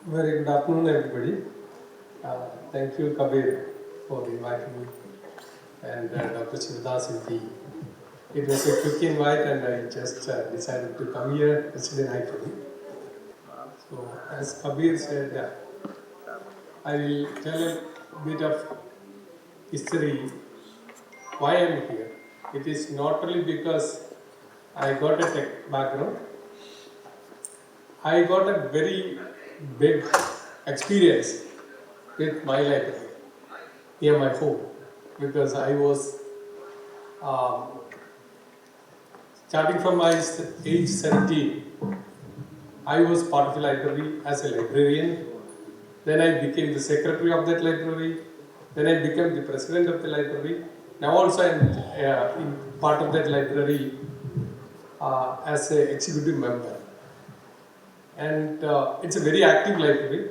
Very good afternoon, everybody. Thank you, Kabir, for inviting me, and Dr. Sebastian. It was a quick invite, and I just decided to come here yesterday night only. So, as Kabir said, I will tell a bit of history why I am here. It is not only because I got a tech background, I got a very big experience with my library near my home because I was um, starting from my age 17. I was part of the library as a librarian. Then I became the secretary of that library. Then I became the president of the library. Now also I am in part of that library as an executive member. And it's a very active library,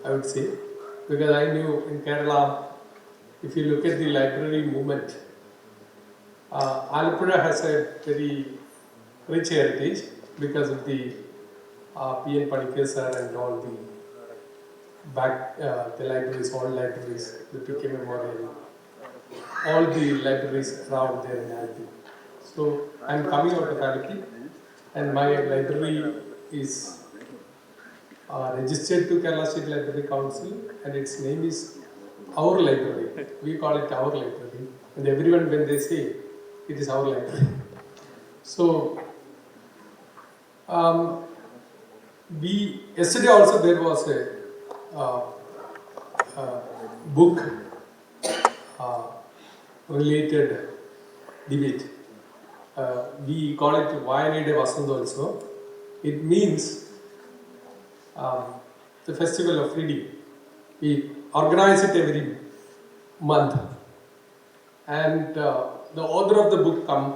I would say, because I knew in Kerala, if you look at the library movement, Alappuzha has a very rich heritage because of the P.N. Panikkar sir and all the libraries, all libraries, the PK Memorial, all the libraries around there in Alpi. So I'm coming out of Alpi, and my library is registered to Kerala State Library Council, and its name is Our Library. We call it Our Library, and everyone when they say it is our library. So yesterday also there was a uh, book related debate. We call it Vayanide Vasanth also. It means the festival of reading. We organize it every month, and the author of the book come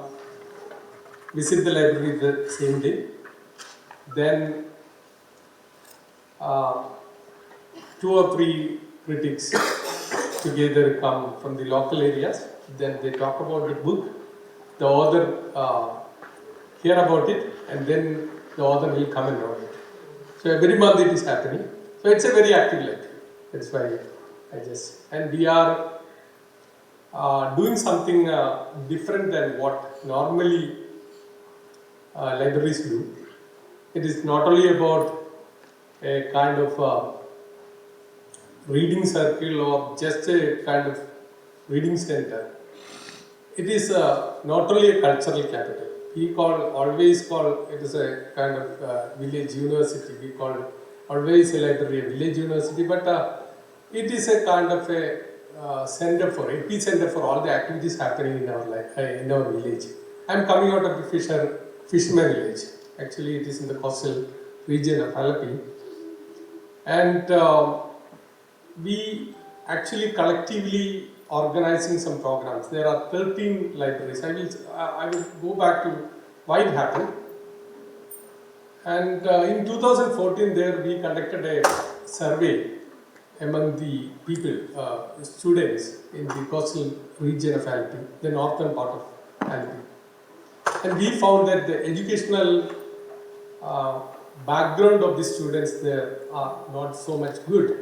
visit the library the same day. Then two or three critics together come from the local areas. Then they talk about the book. The author hear about it, and then the author will come and write it. So every month it is happening. So it's a very active library. That's why and we are doing something different than what normally libraries do. It is not only about a kind of reading circle or just a kind of reading center. It is not only a cultural capital. We always call it is a kind of village university. We call always a library a village university, but it is a kind of a center for epicenter for all the activities happening in our village. I am coming out of the fisherman village. Actually, it is in the coastal region of Alapi, and we actually collectively organizing some programs. There are 13 libraries. I will go back to why it happened. And in 2014, there we conducted a survey among the people, students in the coastal region of Alpi, the northern part of Alpi. And we found that the educational background of the students there are not so much good.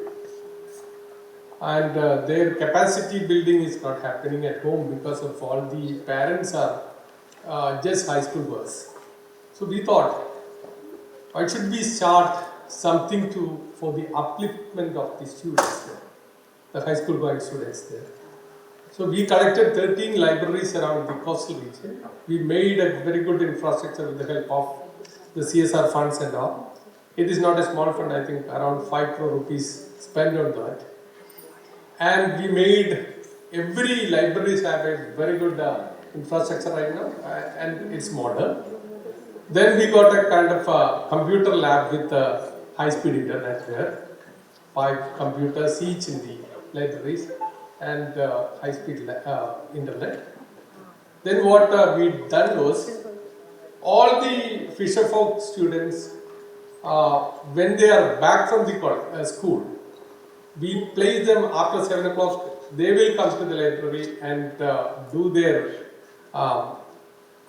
And their capacity building is not happening at home because of all the parents are just high school girls. So we thought, why should we start something for the upliftment of the students there, the high school going students there. So we collected 13 libraries around the coastal region. We made a very good infrastructure with the help of the CSR funds and all. It is not a small fund, I think around 5 crore rupees spent on that. And we made every libraries have a very good infrastructure right now, and it's modern. Then we got a kind of a computer lab with high-speed internet there, 5 computers each in the libraries, and high-speed internet. Then what we done was, all the fisherfolk students, when they are back from the school, we place them after 7 o'clock. They will come to the library and do their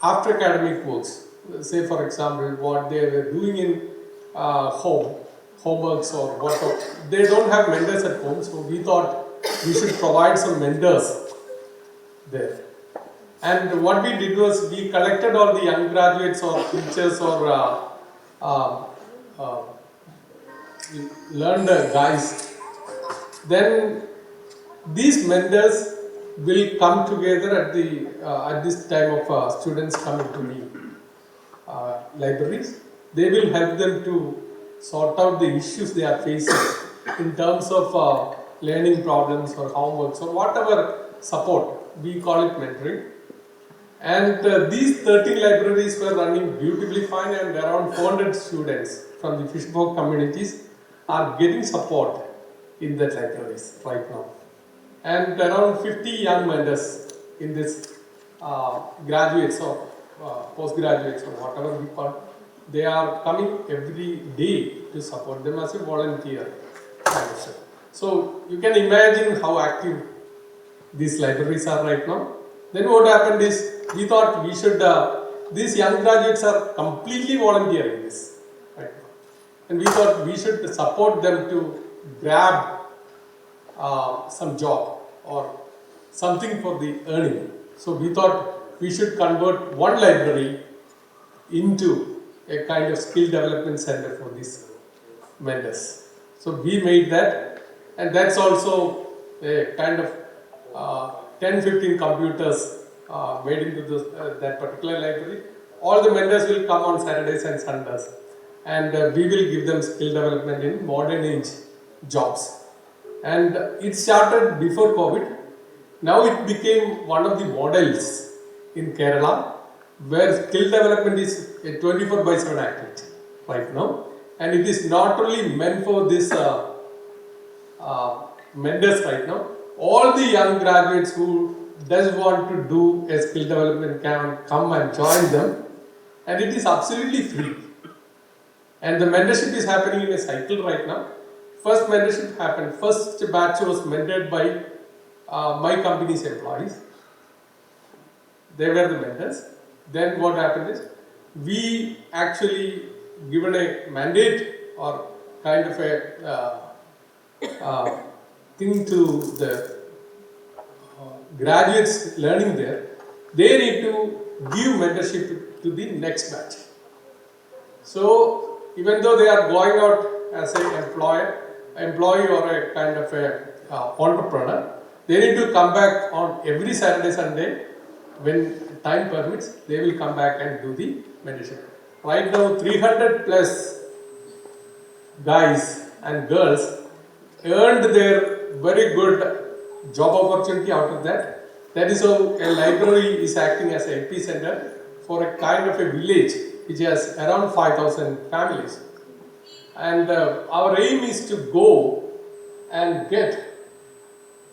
after academic works. Say for example, what they were doing in homeworks or whatever. They don't have mentors at home, so we thought we should provide some mentors there. And what we did was we collected all the young graduates or teachers or learned guys. Then these mentors will come together at this time of students coming to the libraries. They will help them to sort out the issues they are facing in terms of learning problems or homeworks or whatever support. We call it mentoring. And these 13 libraries were running beautifully fine, and around 400 students from the Fishbowl communities are getting support in the libraries right now. And around 50 young mentors in this graduates or postgraduates or whatever we call, they are coming every day to support them as a volunteer. So you can imagine how active these libraries are right now. Then what happened is, we thought we should, these young graduates are completely volunteering this right now. And we thought we should support them to grab some job or something for the earning. So we thought we should convert one library into a kind of skill development center for these mentors. So we made that, and that's also a kind of 10-15 computers made into that particular library. All the mentors will come on Saturdays and Sundays, and we will give them skill development in modern age jobs. And it started before COVID. Now it became one of the models in Kerala, where skill development is a 24/7 activity right now. And it is not only meant for this mentors right now. All the young graduates who does want to do a skill development can come and join them, and it is absolutely free. And the mentorship is happening in a cycle right now. First mentorship happened, first batch was mentored by my company's employees. They were the mentors. Then what happened is, we actually given a mandate or kind of a thing to the graduates learning there. They need to give mentorship to the next batch. So even though they are going out as an employee or a kind of a entrepreneur, they need to come back on every Saturday, Sunday. When time permits, they will come back and do the mentorship. Right now, 300 plus guys and girls earned their very good job opportunity out of that. That is how a library is acting as an epicenter for a kind of a village which has around 5,000 families. And our aim is to go and get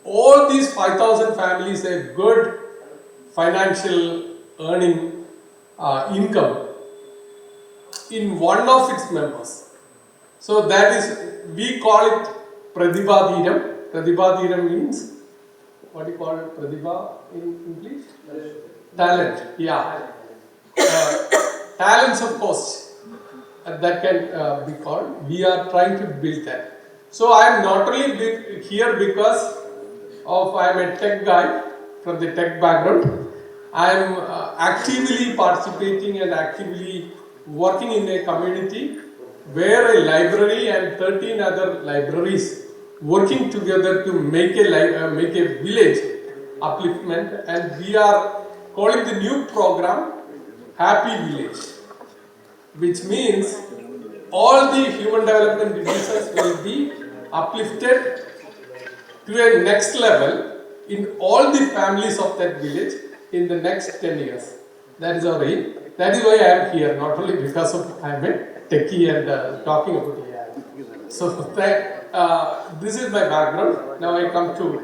all these 5,000 families a good financial earning income in one of its members. So that is, we call it Pratibha Dhiram. Pratibha Dhiram means, what do you call it, Pratibha in English? Talent, yeah. Talents, of course, that can be called. We are trying to build that. So I am not only here because of I am a tech guy from the tech background. I am actively participating and actively working in a community where a library and 13 other libraries working together to make a village upliftment, and we are calling the new program Happy Village, which means all the human development diseases will be uplifted to a next level in all the families of that village in the next 10 years. That is our aim. That is why I am here, not only because of I am a techie and talking about AI. So this is my background. Now I come to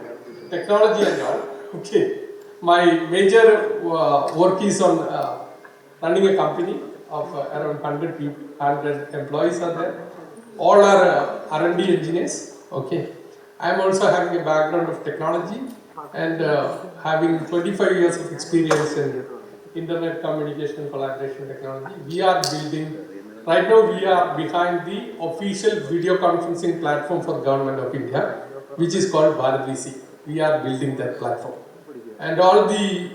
technology and all. Okay. My major work is on running a company of around 100 people, 100 employees are there. All are R&D engineers. Okay. I am also having a background of technology and having 25 years of experience in internet communication and collaboration technology. We are building Right now we are behind the official video conferencing platform for Government of India, which is called BharatVC. We are building that platform. And all the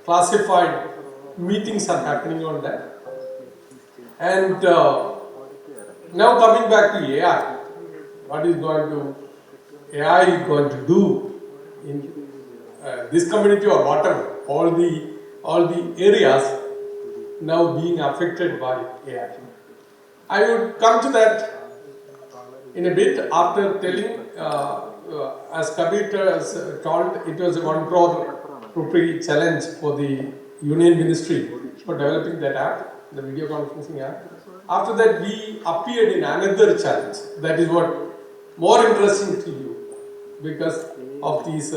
classified meetings are happening on that. And now coming back to AI, what is AI is going to do in this community or whatever, all the areas now being affected by AI. I would come to that in a bit after telling, as Kabir has told, it was a 1 crore rupee challenge for the Union Ministry for developing that app, the video conferencing app. After that, we appeared in another challenge. That is what more interesting to you because of these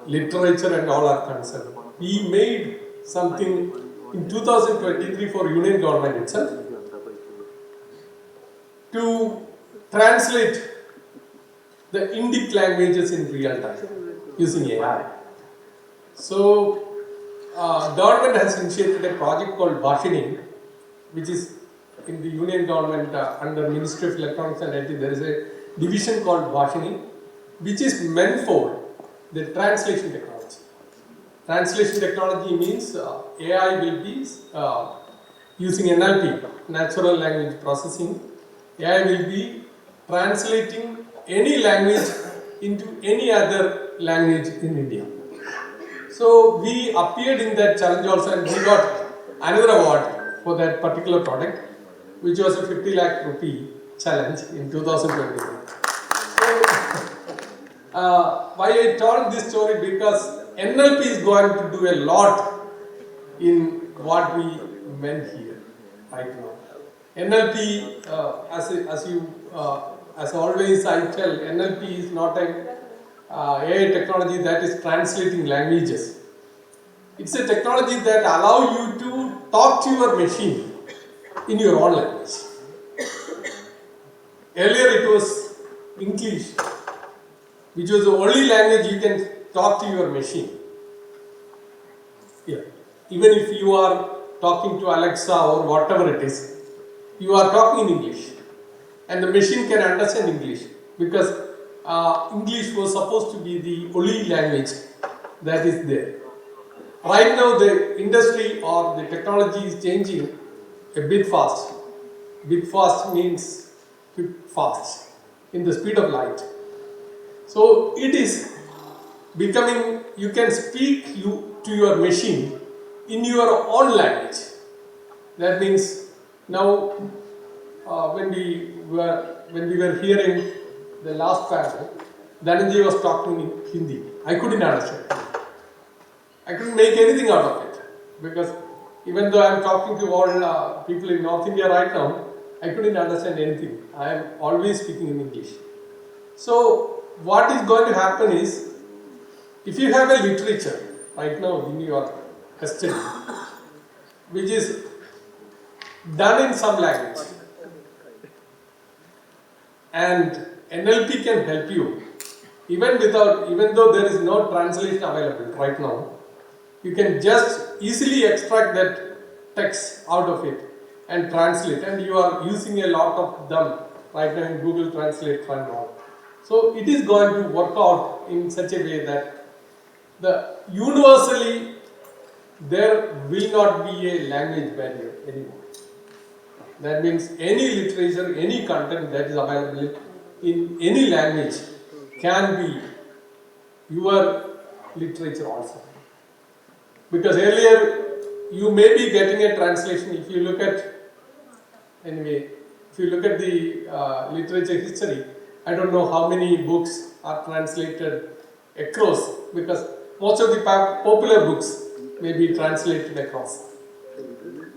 literature and all are concerned. We made something in 2023 for Union Government itself to translate the Indic languages in real time using AI. So, government has initiated a project called Bhashini, which is in the Union Government under Ministry of Electronics and IT. There is a division called Bhashini, which is meant for the translation technology. Translation technology means AI will be using NLP, natural language processing. AI will be translating any language into any other language in India. So we appeared in that challenge also and we got another award for that particular product, which was a 50 lakh rupee challenge in 2023. Why I told this story? Because NLP is going to do a lot in what we meant here right now. NLP, as always I tell, NLP is not a AI technology that is translating languages. It's a technology that allows you to talk to your machine in your own language. Earlier it was English, which was the only language you can talk to your machine. Yeah. Even if you are talking to Alexa or whatever it is, you are talking in English and the machine can understand English because English was supposed to be the only language that is there. Right now the industry or the technology is changing a bit fast. Bit fast means fast in the speed of light. So it is becoming, you can speak to your machine in your own language. That means now when we were hearing the last panel, Dhananjay was talking in Hindi. I couldn't understand. I couldn't make anything out of it because even though I am talking to all people in North India right now, I couldn't understand anything. I am always speaking in English. So what is going to happen is, if you have a literature right now in your custody, which is done in some language, and NLP can help you, even though there is no translation available right now, you can just easily extract that text out of it and translate, and you are using a lot of them right now in Google Translate and all. So it is going to work out in such a way that universally there will not be a language barrier anymore. That means any literature, any content that is available in any language can be your literature also. Because earlier you may be getting a translation. If you look at the literature history, I don't know how many books are translated across, because most of the popular books may be translated across,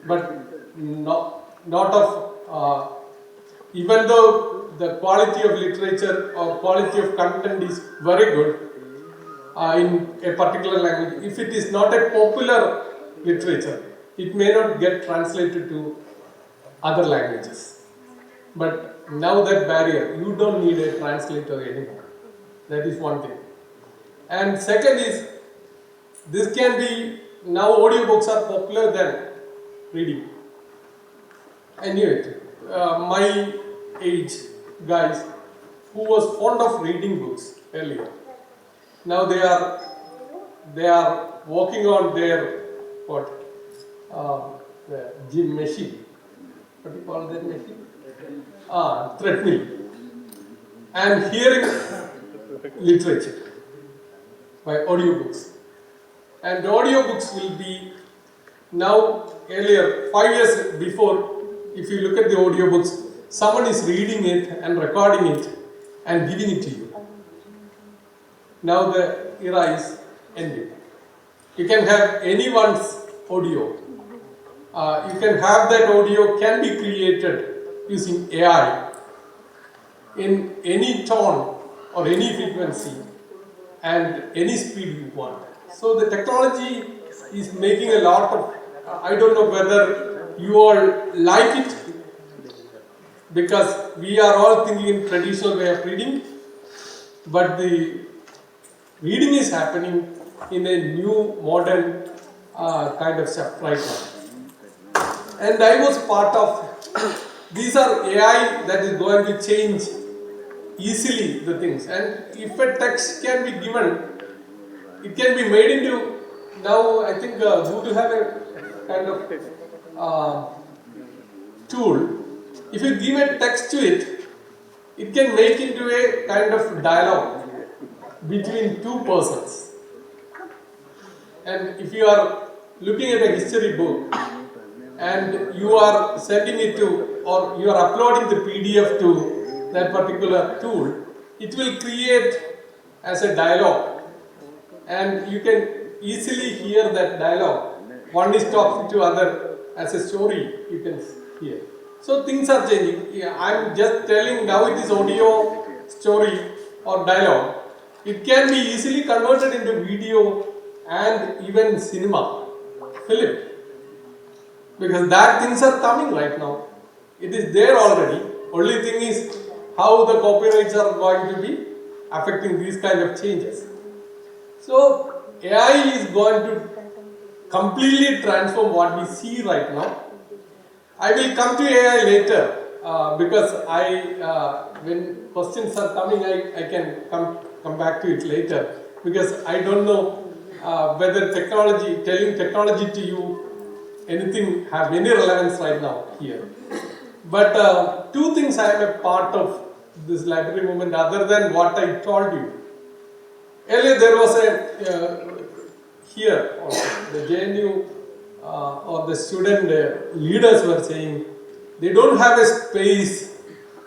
but not of even though the quality of literature or quality of content is very good in a particular language, if it is not a popular literature, it may not get translated to other languages. But now that barrier, you don't need a translator anymore. That is one thing. And second is, this can be, now audiobooks are popular than reading. I knew it. My age guys who was fond of reading books earlier. Now they are walking on their what the gym machine. What do you call that machine? Treadmill. And hearing literature by audiobooks. And the audiobooks will be now earlier 5 years before. If you look at the audiobooks, someone is reading it and recording it and giving it to you. Now the era is ending. You can have anyone's audio. You can have that audio can be created using AI in any tone or any frequency and any speed you want. So the technology is making a lot of, I don't know whether you all like it, because we are all thinking in traditional way of reading, but the reading is happening in a new modern kind of stuff right now. And I was part of, these are AI that is going to change easily the things. And if a text can be given, it can be made into, now I think Google have a kind of tool. If you give a text to it, it can make into a kind of dialogue between two persons. And if you are looking at a history book and you are sending it to, or you are uploading the PDF to that particular tool, it will create as a dialogue. And you can easily hear that dialogue. One is talking to other as a story, you can hear. So things are changing. Yeah, I'm just telling now it is audio, story or dialogue. It can be easily converted into video and even cinema, film. Because that things are coming right now. It is there already. Only thing is how the copyrights are going to be affecting these kind of changes. So AI is going to completely transform what we see right now. I will come to AI later because when questions are coming, I can come back to it later, because I don't know whether telling technology to you, anything have any relevance right now here. But two things I am a part of this library movement other than what I told you. Earlier there was a here also, the JNU or the student leaders were saying they don't have a space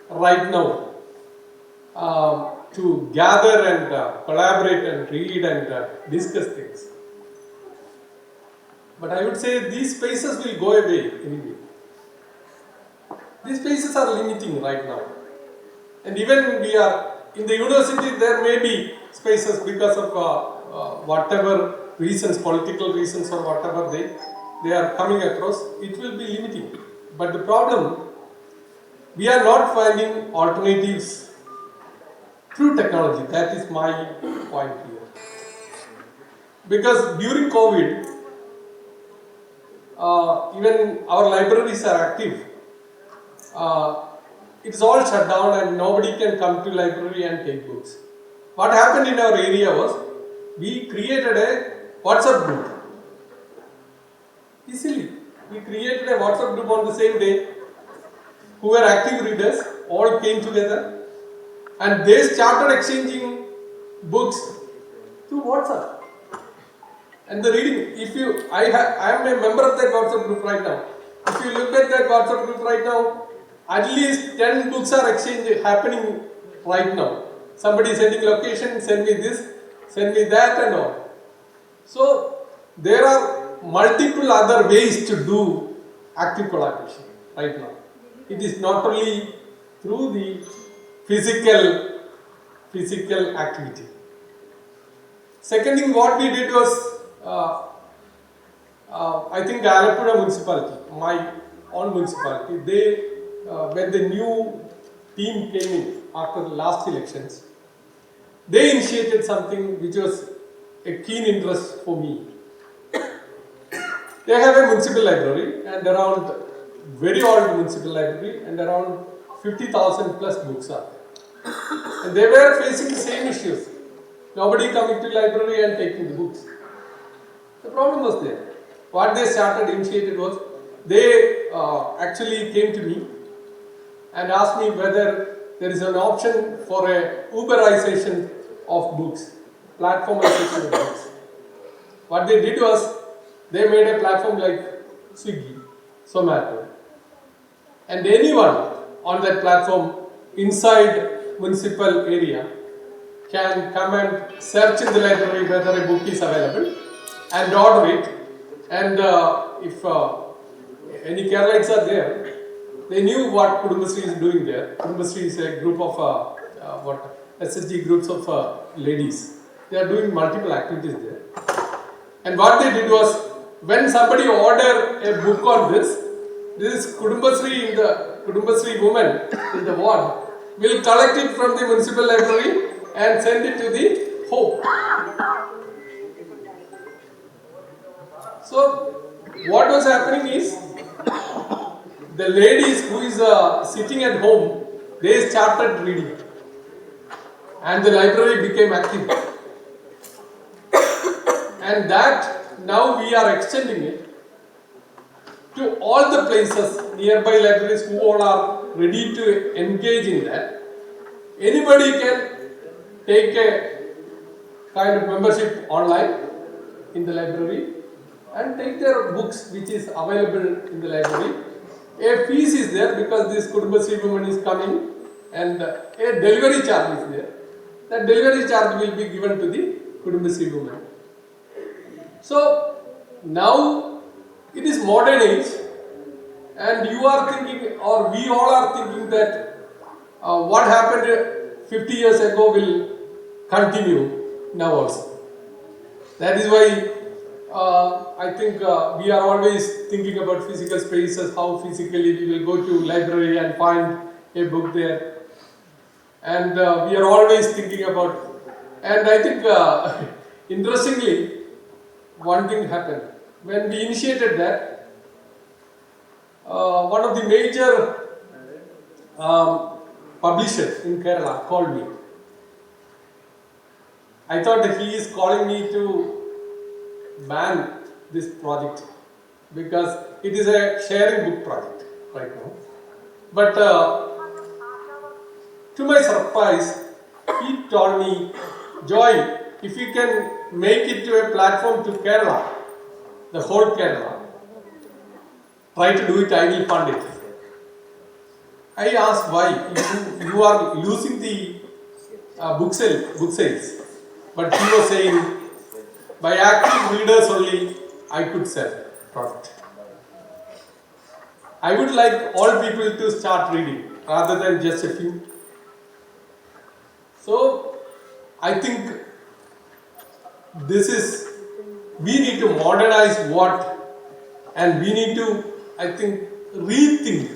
right now to gather and collaborate and read and discuss things. But I would say these spaces will go away anyway. These spaces are limiting right now. And even we are in the university, there may be spaces because of whatever reasons, political reasons or whatever they are coming across, it will be limiting. But the problem, we are not finding alternatives through technology. That is my point here. Because during COVID, even our libraries are active. It's all shut down and nobody can come to library and take books. What happened in our area was, we created a WhatsApp group. Easily. We created a WhatsApp group on the same day. Who were active readers, all came together and they started exchanging books through WhatsApp. And the reading, I am a member of that WhatsApp group right now. If you look at that WhatsApp group right now, at least 10 books are happening right now. Somebody is sending location, send me this, send me that and all. So there are multiple other ways to do active collaboration right now. It is not only through the physical activity. Second thing what we did was, I think the Alappuzha municipality, my own municipality, when the new team came in after the last elections, they initiated something which was a keen interest for me. They have a municipal library and around very old municipal library and around 50,000 plus books are there. And they were facing the same issues. Nobody coming to library and taking the books. The problem was there. What they initiated was, they actually came to me and asked me whether there is an option for a Uberization of books, platformization of books. What they did was, they made a platform like Swiggy, Zomato, and anyone on that platform inside municipal area can come and search in the library whether a book is available and order it. And if any Keralites are there, they knew what Kudumbasri is doing there. Kudumbasri is a group of SSG groups of ladies. They are doing multiple activities there. And what they did was, when somebody order a book on this Kudumbasri woman in the ward will collect it from the municipal library and send it to the home. So what was happening is, the ladies who is sitting at home, they started reading and the library became active. And that now we are extending it to all the places, nearby libraries who all are ready to engage in that. Anybody can take a kind of membership online in the library and take their books which is available in the library. A fees is there because this Kudumbasri woman is coming, and a delivery charge is there. That delivery charge will be given to the Kudumbasri woman. So now it is modern age, and you are thinking, or we all are thinking, that what happened 50 years ago will continue now also. That is why I think we are always thinking about physical spaces, how physically we will go to library and find a book there. And we are always thinking about, and I think interestingly, one thing happened. When we initiated that, one of the major publishers in Kerala called me. I thought that he is calling me to ban this project because it is a sharing book project right now. But to my surprise, he told me, Joy, if you can make it to a platform to Kerala, the whole Kerala, try to do it, I will fund it. I asked why. You are losing the book sales. But he was saying, by active readers only, I could sell product. I would like all people to start reading rather than just a few. So, I think we need to modernize and we need to, I think, rethink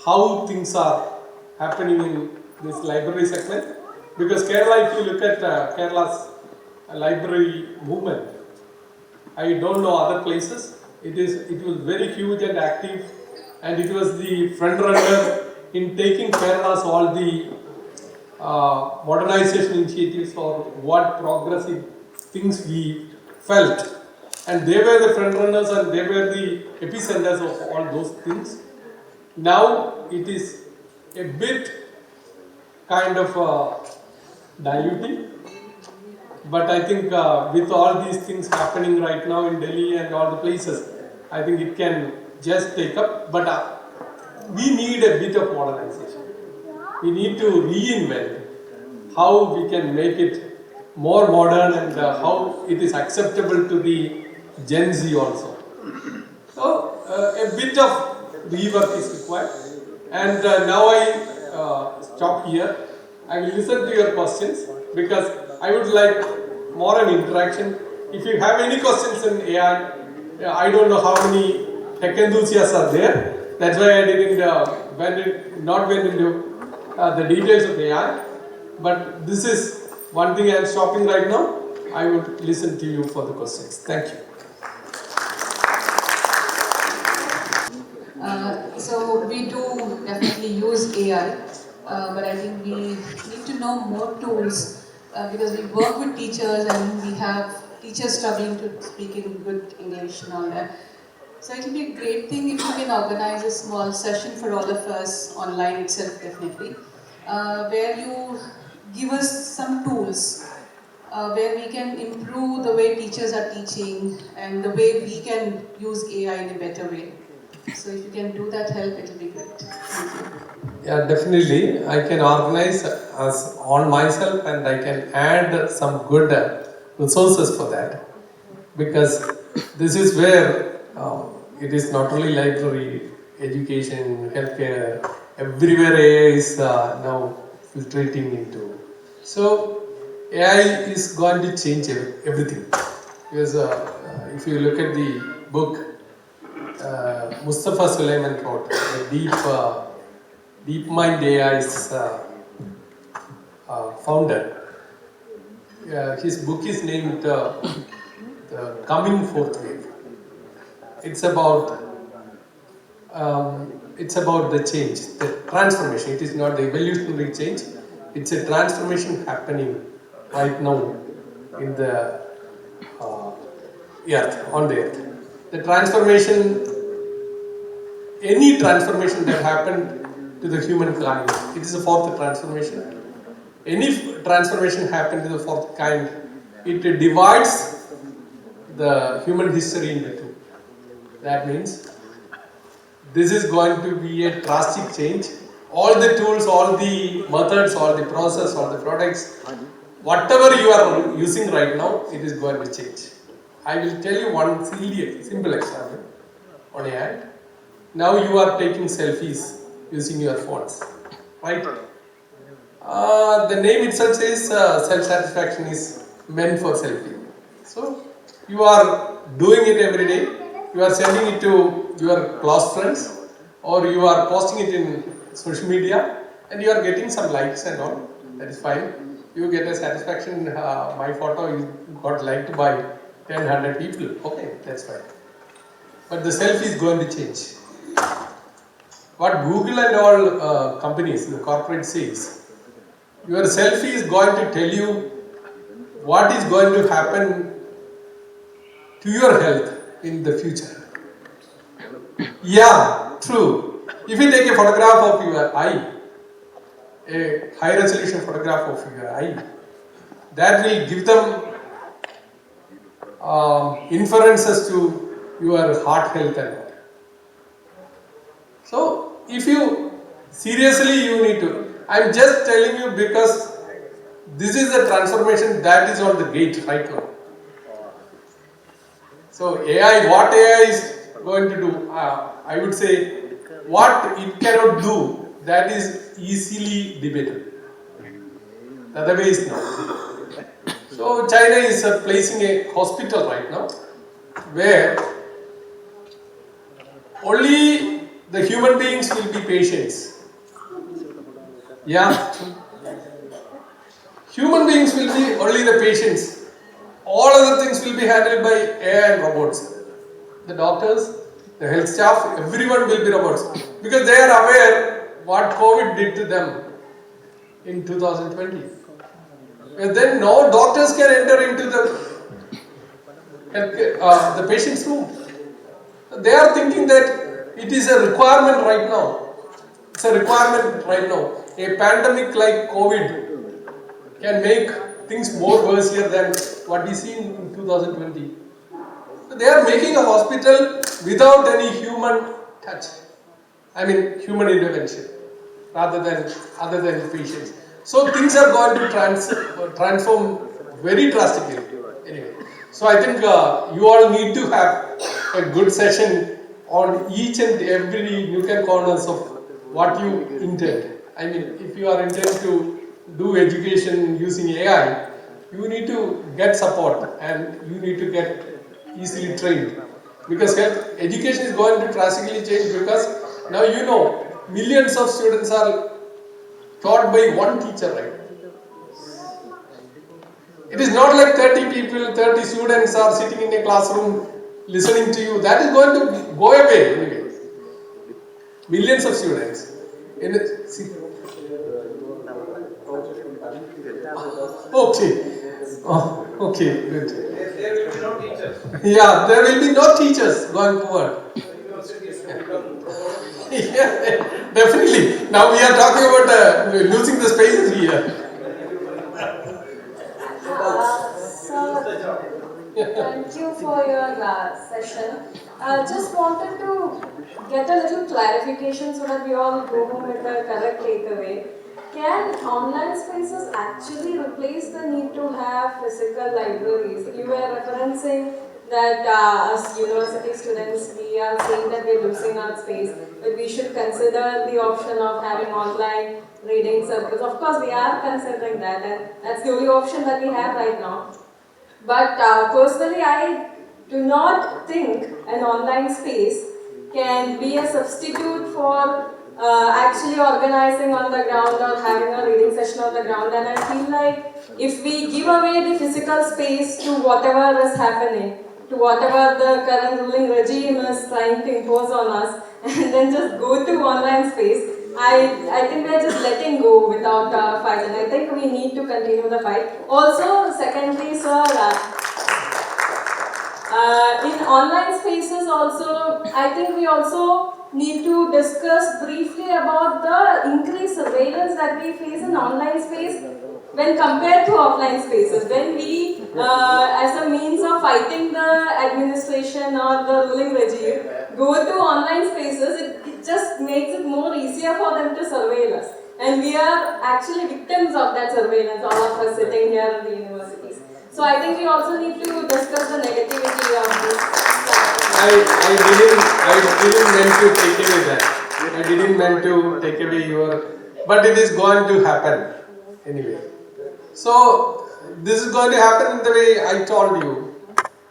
how things are happening in this library segment. Because Kerala, if you look at Kerala's library movement, I don't know other places. It was very huge and active, and it was the front runner in taking Kerala's all the modernization initiatives or what progressive things we felt. And they were the front runners and they were the epicenters of all those things. Now it is a bit kind of diluting. But I think with all these things happening right now in Delhi and all the places, I think it can just take up. But we need a bit of modernization. We need to reinvent how we can make it more modern and how it is acceptable to the Gen Z also. So a bit of rework is required. And now I stop here. I will listen to your questions because I would like more an interaction. If you have any questions in AI, I don't know how many tech enthusiasts are there. That's why I didn't not went into the details of AI. But this is one thing I am stopping right now. I would listen to you for the questions. Thank you. So AI, but I think we need to know more tools because we work with teachers and we have teachers struggling to speak in good English and all that. So it will be a great thing if you can organize a small session for all of us online itself, definitely, where you give us some tools where we can improve the way teachers are teaching and the way we can use AI in a better way. So if you can do that help, it will be great. Thank you. Yeah, definitely. I can organize as on myself, and I can add some good resources for that, because this is where it is not only library, education, healthcare, everywhere AI is now filtrating into. So AI is going to change everything, because if you look at the book Mustafa Sulaiman wrote, the DeepMind AI's founder. His book is named The Coming Fourth Wave. It's about the change, the transformation. It is not the evolutionary change. It's a transformation happening right now in the earth, on the earth. The transformation, any transformation that happened to the human kind, it is a fourth transformation. Any transformation happened to the fourth kind, it divides the human history into two. That means this is going to be a drastic change. All the tools, all the methods, all the process, all the products, whatever you are using right now, it is going to change. I will tell you one simple example on AI. Now you are taking selfies using your phones, right? The name itself says self-satisfaction is meant for selfie. So you are doing it every day. You are sending it to your close friends, or you are posting it in social media, and you are getting some likes and all. That is fine. You get a satisfaction. My photo got liked by 1,000 people. Okay, that's fine. But the selfie is going to change. What Google and all companies, the corporate says, your selfie is going to tell you what is going to happen to your health in the future. Yeah, true. If you take a photograph of your eye, a high resolution photograph of your eye, that will give them inferences to your heart health and all. So, if you seriously you need to, I'm just telling you because this is the transformation that is on the gate right now. So AI, what AI is going to do, I would say what it cannot do, that is easily debatable. The other way is not. So China is placing a hospital right now where only the human beings will be patients. Yeah. Human beings will be only the patients. All other things will be handled by AI and robots. The doctors, the health staff, everyone will be robots. Because they are aware what COVID did to them in 2020. And then no doctors can enter into the patient's room. They are thinking that it is a requirement right now. It's a requirement right now. A pandemic like COVID can make things more worse here than what we see in 2020. So they are making a hospital without any human touch. I mean, human intervention, rather than other than patients. So things are going to transform very drastically. Anyway, so I think you all need to have a good session on each and every nook and corners of what you intend. I mean, if you are intending to do education using AI, you need to get support and you need to get easily trained, because education is going to drastically change, because now you know millions of students are taught by one teacher, right? It is not like 30 people, 30 students are sitting in a classroom listening to you. That is going to go away anyway. Millions of students. In it, see. Okay. Oh, okay, good. There will be no teachers. Yeah, there will be no teachers going forward. Yeah, definitely. Now we are talking about losing the spaces here. Thank you for your session. Just wanted to get a little clarification so that we all go home with the correct takeaway. Can online spaces actually replace the need to have physical libraries? You were referencing that as university students, we are saying that we're losing our space, but we should consider the option of having online reading circles. Of course, we are considering that, and that's the only option that we have right now. But personally, I do not think an online space can be a substitute for actually organizing on the ground or having a reading session on the ground. And I feel like if we give away the physical space to whatever is happening, to whatever the current ruling regime is trying to impose on us, and then just go to online space, I think we're just letting go without a fight, and I think we need to continue the fight. Also, secondly, sir, in online spaces also, I think we also need to discuss briefly about the increased surveillance that we face in online space when compared to offline spaces. When we, as a means of fighting the administration or the ruling regime, go to online spaces, it just makes it more easier for them to surveil us. And we are actually victims of that surveillance, all of us sitting here in the universities. So I think we also need to discuss the negativity of this. I didn't meant to take away that. I didn't meant to take away your, but it is going to happen anyway. So this is going to happen in the way I told you.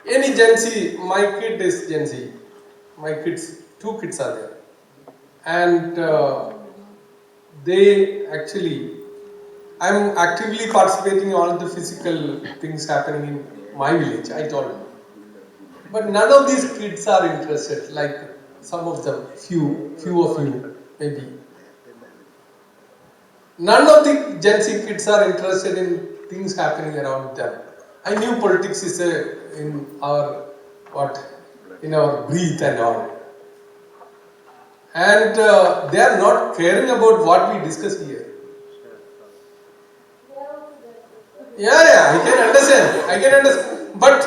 Any Gen Z, my kid is Gen Z. My kids, 2 kids are there, and they actually. I'm actively participating in all the physical things happening in my village. I told you. But none of these kids are interested, like some of them, few of you, maybe. None of the Gen Z kids are interested in things happening around them. I knew politics is in our, in our breath and all. And they are not caring about what we discuss here. Yeah, I can understand. But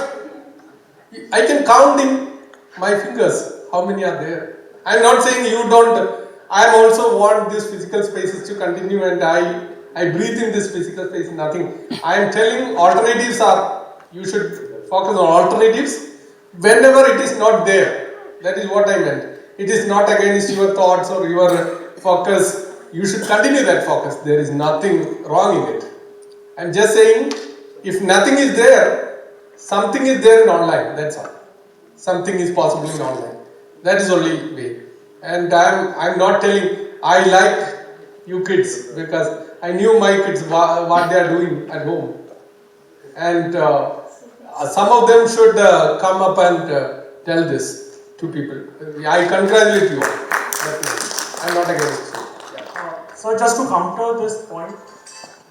I can count in my fingers how many are there. I am not saying you don't. I also want these physical spaces to continue, and I breathe in this physical space, nothing. I am telling alternatives are, you should focus on alternatives whenever it is not there. That is what I meant. It is not against your thoughts or your focus. You should continue that focus. There is nothing wrong in it. I'm just saying, if nothing is there, something is there in online, that's all. Something is possible in online. That is only way. And I'm not telling, I like you kids, because I knew my kids, what they are doing at home. And some of them should come up and tell this to people. I congratulate you all. I'm not against you. So just to counter this point,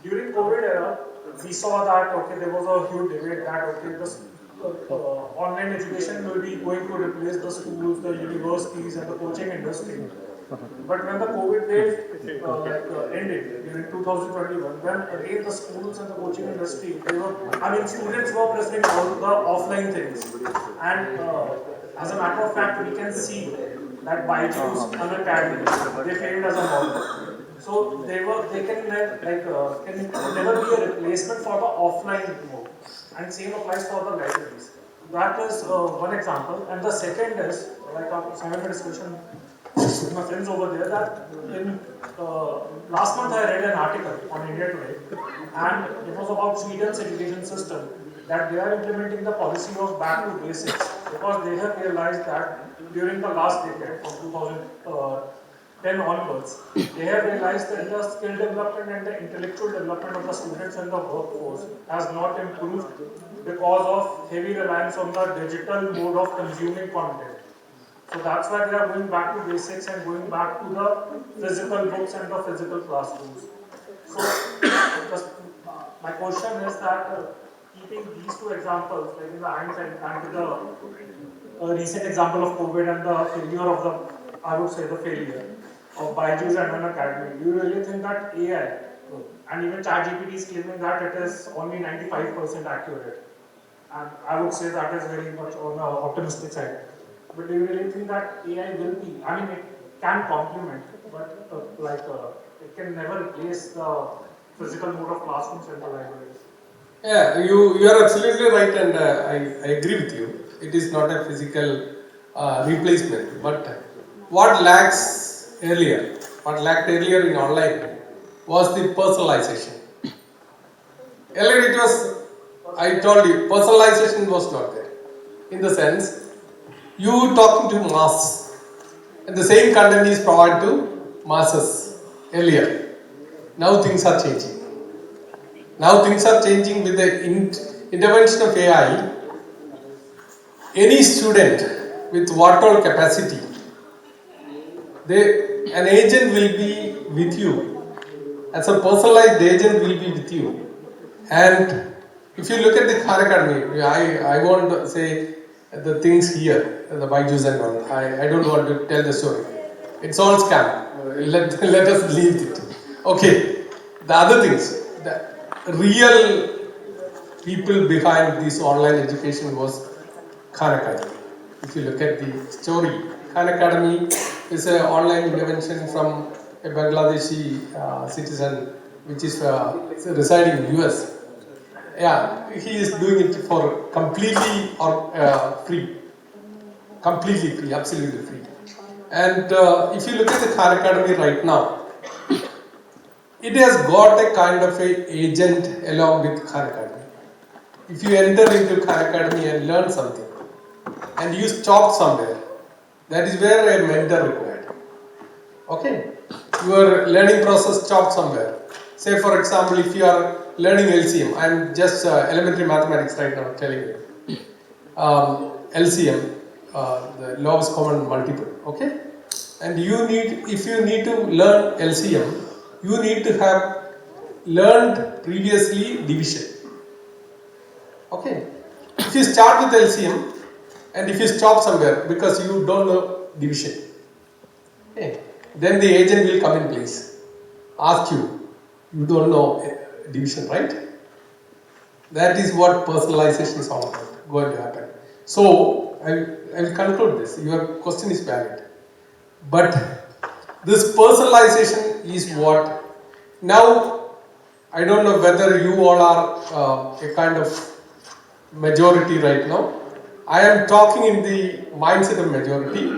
during COVID era, we saw that there was a huge debate that this online education will be going to replace the schools, the universities, and the coaching industry. But when the COVID wave ended during 2021, when again the schools and the coaching industry, students were preferring all the offline things, and as a matter of fact, we can see that Byju's and Academy, they failed as a model. So they can never be a replacement for the offline mode, and same applies for the libraries. That is one example, and the second is like some of the discussion with my friends over there that in last month I read an article on India Today, and it was about Sweden's education system, that they are implementing the policy of back to basics because they have realized that during the last decade from 2010 onwards, they have realized that the skill development and the intellectual development of the students and the workforce has not improved because of heavy reliance on the digital mode of consuming content. So that's why they are going back to basics and going back to the physical books and the physical classrooms. So just, my question is that keeping these two examples, like in the and with the recent example of COVID and the failure of the, I would say the failure of Byju's and an academy, do you really think that AI, and even ChatGPT is claiming that it is only 95% accurate? And I would say that is very much on the optimistic side. But do you really think that AI will be, I mean, it can complement, but it can never replace the physical mode of classrooms and the libraries? Yeah, you are absolutely right, and I agree with you. It is not a physical replacement. But what lacked earlier in online was the personalization. Earlier it was, I told you, personalization was not there. In the sense, you talking to mass, and the same content is provided to masses earlier. Now things are changing. Now things are changing with the intervention of AI. Any student with what all capacity, an agent will be with you. As a personalized agent will be with you. And if you look at the Khan Academy, I won't say the things here, the Byju's and all. I don't want to tell the story. It's all scam. Let us leave it. Okay. The other things, the real people behind this online education was Khan Academy. If you look at the story, Khan Academy is an online intervention from a Bangladeshi citizen which is residing in US. Yeah, he is doing it for completely free. Completely free, absolutely free. And if you look at the Khan Academy right now, it has got a kind of a agent along with Khan Academy. If you enter into Khan Academy and learn something, and you stop somewhere, that is where a mentor required. Okay? Your learning process stopped somewhere. Say for example, if you are learning LCM, I am just elementary mathematics right now telling you. LCM, the lowest common multiple, okay? And if you need to learn LCM, you need to have learned previously division. Okay? If you start with LCM and if you stop somewhere because you don't know division, okay, then the agent will come in place, ask you, you don't know division, right? That is what personalization is all about, going to happen. So, I will conclude this. Your question is valid. But this personalization is what, now, I don't know whether you all are a kind of majority right now. I am talking in the mindset of majority.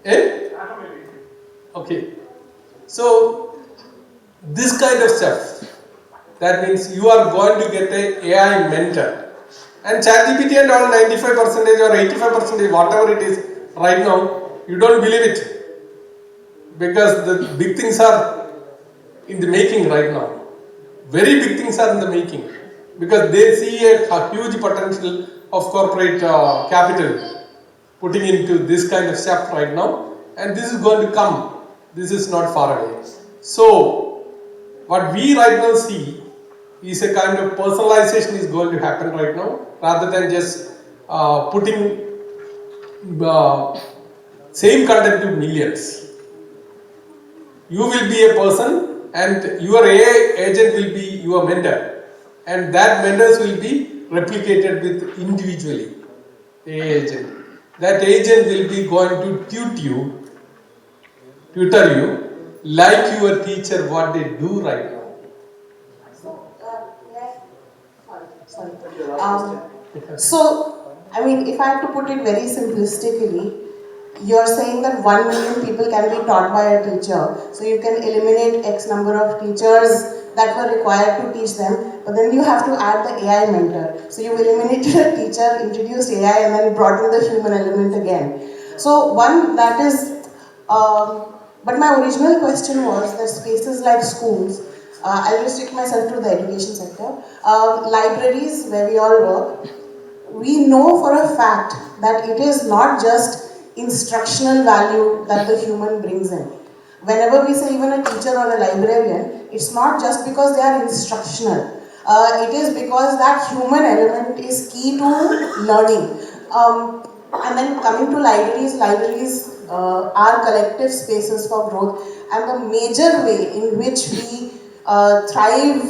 Eh? Okay. So, this kind of stuff, that means you are going to get an AI mentor. And ChatGPT and all 95% or 85%, whatever it is right now, you don't believe it. Because the big things are in the making right now. Very big things are in the making. Because they see a huge potential of corporate capital putting into this kind of stuff right now. And this is going to come. This is not far away. So, what we right now see is a kind of personalization is going to happen right now, rather than just putting same content to millions. You will be a person and your AI agent will be your mentor, and that mentors will be replicated with individually AI agent. That agent will be going to tutor you like your teacher what they do right now. I mean, if I have to put it very simplistically, you're saying that 1 million people can be taught by a teacher. So you can eliminate X number of teachers that were required to teach them, but then you have to add the AI mentor. So you eliminated a teacher, introduced AI, and then brought in the human element again. So one, that is, but my original question was that spaces like schools, I'll restrict myself to the education sector, libraries where we all work, we know for a fact that it is not just instructional value that the human brings in. Whenever we say even a teacher or a librarian, it's not just because they are instructional. It is because that human element is key to learning. And then coming to libraries are collective spaces for growth, and the major way in which we thrive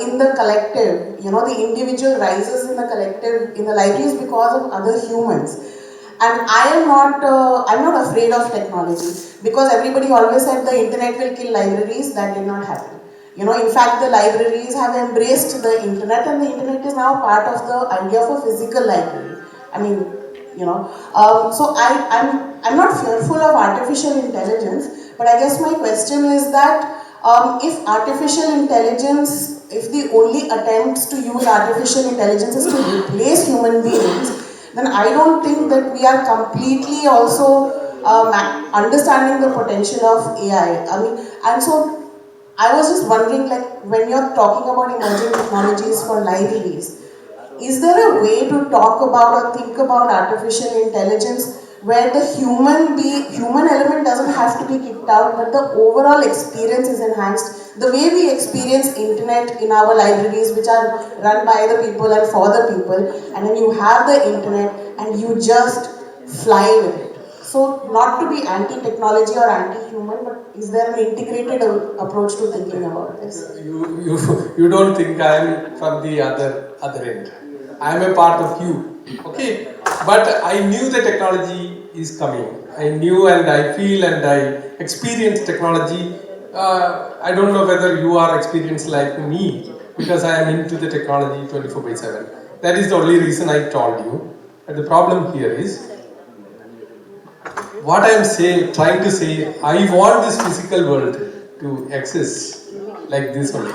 in the collective, the individual rises in the collective, in the libraries because of other humans. And I'm not afraid of technology, because everybody always said the internet will kill libraries. That did not happen. In fact, the libraries have embraced the internet, and the internet is now part of the idea of a physical library. I mean, so I'm not fearful of artificial intelligence, but I guess my question is that if artificial intelligence, if the only attempts to use artificial intelligence is to replace human beings, then I don't think that we are completely also understanding the potential of AI. I mean, and so I was just wondering, like, when you're talking about emerging technologies for libraries, is there a way to talk about or think about artificial intelligence where the human element doesn't have to be kicked out, but the overall experience is enhanced? The way we experience internet in our libraries, which are run by the people and for the people, and then you have the internet and you just fly with it. So, not to be anti-technology or anti-human, but is there an integrated approach to thinking about this? You don't think I am from the other end. I am a part of you. Okay, but I knew the technology is coming. I knew and I feel and I experience technology. I don't know whether you are experienced like me, because I am into the technology 24/7. That is the only reason I told you. And the problem here is, what I am trying to say, I want this physical world to exist like this only,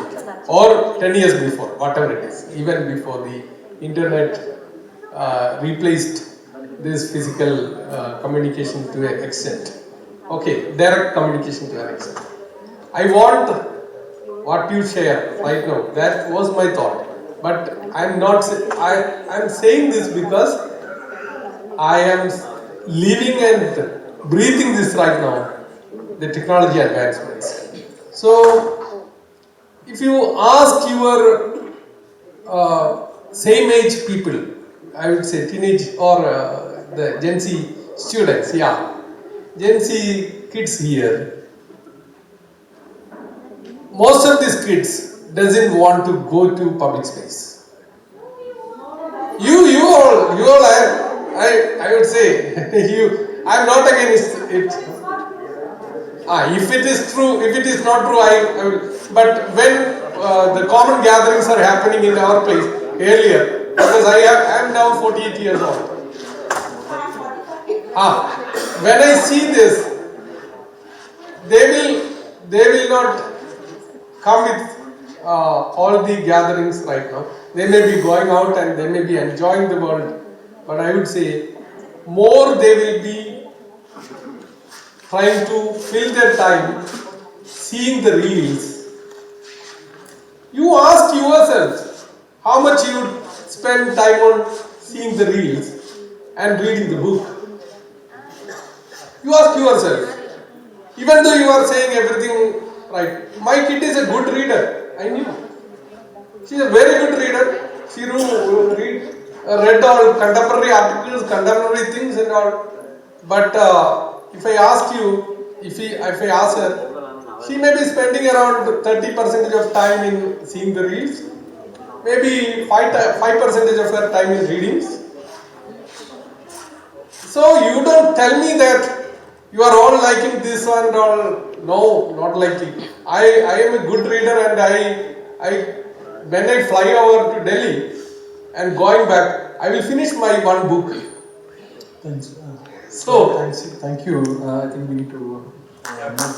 or 10 years before, whatever it is, even before the internet replaced this physical communication to an extent. Okay, direct communication to an extent. I want what you share right now. That was my thought, but I'm not. I'm saying this because I am living and breathing this right now, the technology advancements. So, if you ask your same age people, I would say teenage or the Gen Z students, Gen Z kids here, most of these kids doesn't want to go to public space. You all, I would say, I'm not against it. If it is true, if it is not true, I will. But when the common gatherings are happening in our place earlier, because I am now 48 years old. When I see this, they will not come with all the gatherings right now. They may be going out and they may be enjoying the world, but I would say more they will be trying to fill their time seeing the reels. You ask yourself how much you would spend time on seeing the reels and reading the book. You ask yourself. Even though you are saying everything right, my kid is a good reader. I knew. She is a very good reader. She read all contemporary articles, contemporary things and all. But if I ask you, if I ask her, she may be spending around 30% of time in seeing the reels, maybe 5% of her time in readings. So you don't tell me that you are all liking this and all. No, not liking. I am a good reader, and I when I fly over to Delhi and going back, I will finish my one book. Thanks. So Thank you. I think we need to move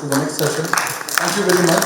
to the next session. Thank you very much.